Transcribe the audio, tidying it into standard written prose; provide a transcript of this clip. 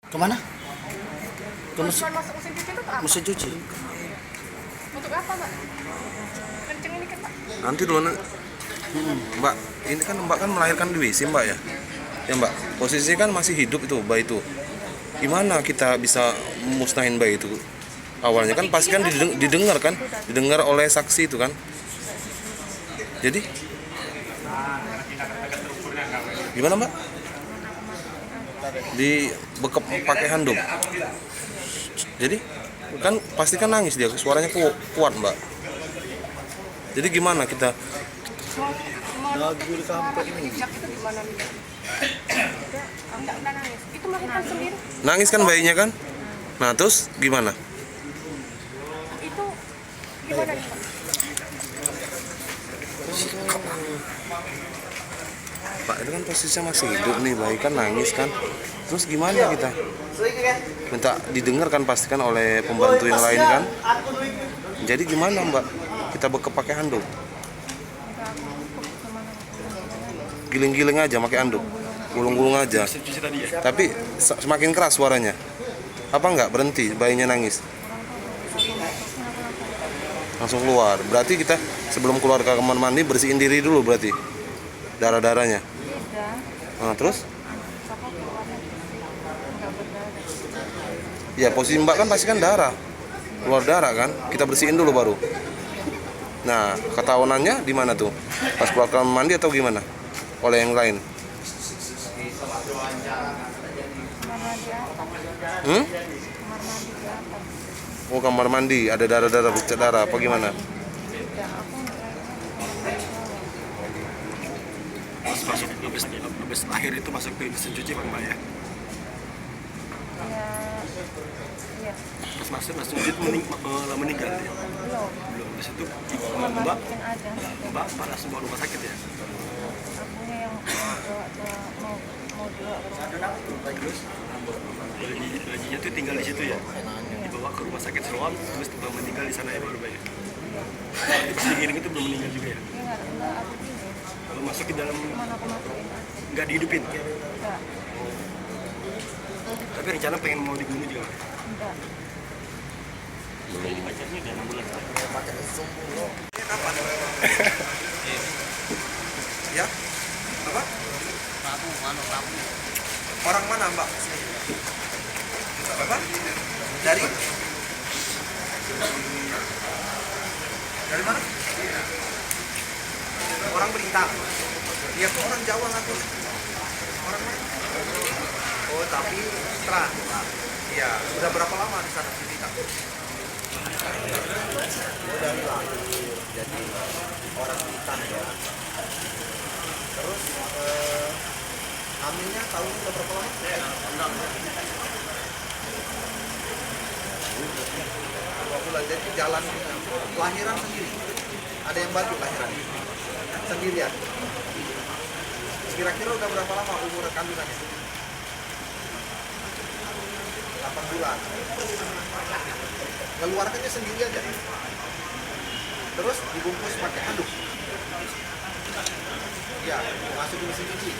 Kemana? Ke Cuma masuk mesin cuci itu apa? mesin cuci. Untuk apa, Mbak? Kenceng ini kan, Mbak? Nanti dulu Mbak, ini kan Mbak kan melahirkan di WC Mbak ya? Ya Mbak, posisinya kan masih hidup itu bayi itu. Gimana kita bisa musnahin bayi itu? Awalnya kan pasti kan didengar kan, didengar oleh saksi itu kan. Jadi gimana Mbak? Dibekep pakai handuk. Jadi kan pasti kan nangis dia, suaranya kuat Mbak. Jadi gimana kita? Itu gimana nih? Enggak nangis. Itu melahirkan sendiri. Nangis kan bayinya kan? Nah terus gimana? Itu gimana nih, Pak? Pak itu kan posisinya masih hidup nih, bayi kan nangis kan. Terus gimana kita? Minta didengar kan pasti kan oleh pembantu yang lain kan. Jadi gimana Mbak? Kita bekep pakai handuk. Giling-giling aja pakai handuk. Gulung-gulung aja. Tapi semakin keras suaranya. Apa enggak berhenti bayinya nangis? Langsung keluar. Berarti kita sebelum keluar ke kamar mandi bersihin diri dulu berarti. Darah-darahnya. Nah, terus? Ya posisi Mbak kan pasti kan darah. Keluar darah kan? Kita bersihin dulu baru. Nah, ketahuannya di mana tuh? Pas keluar kamar mandi atau gimana? Oleh yang lain? Oh kamar mandi ada darah-darah, bercak darah apa gimana? Masuk habis akhir itu masuk ke mesin cuci Pak Mbak ya. Iya. Pas masuk mesin cuci itu meninggal ya. Belum. Di situ Mbak langsung bawa rumah sakit ya. Akunya yang mau dibawa Terus bayinya tuh tinggal di situ ya. Dibawa ke rumah sakit Seroam terus meninggal di sana ya baru Mbak ya. Pas digiring itu belum meninggal juga ya. enggak aku gini. Kalau masuk ke dalam Mana aku masukin? nggak dihidupin. Enggak. Tapi rencana pengen mau dibunuh juga. Enggak. Belum. Pacarnya udah 6 bulan. Ya? Apa? Orang mana Mbak? Apa? Dari mana? Orang Belitung. Dia tuh orang Jawa nggak tuh? Orang mana? Oh tapi setelah. Iya. Udah berapa lama di sana di Belitung? Udah lahir. Jadi orang Belitung ya. Terus hamilnya tahun udah berapa lama? 2 bulan. Jadi jalan lahiran sendiri. Ada yang bantu lahiran sendirian. Kira-kira udah berapa lama umur kandungannya? 8 bulan. Ngeluarkannya sendiri aja. Terus dibungkus pakai handuk. Ya, masuk ke mesin cuci.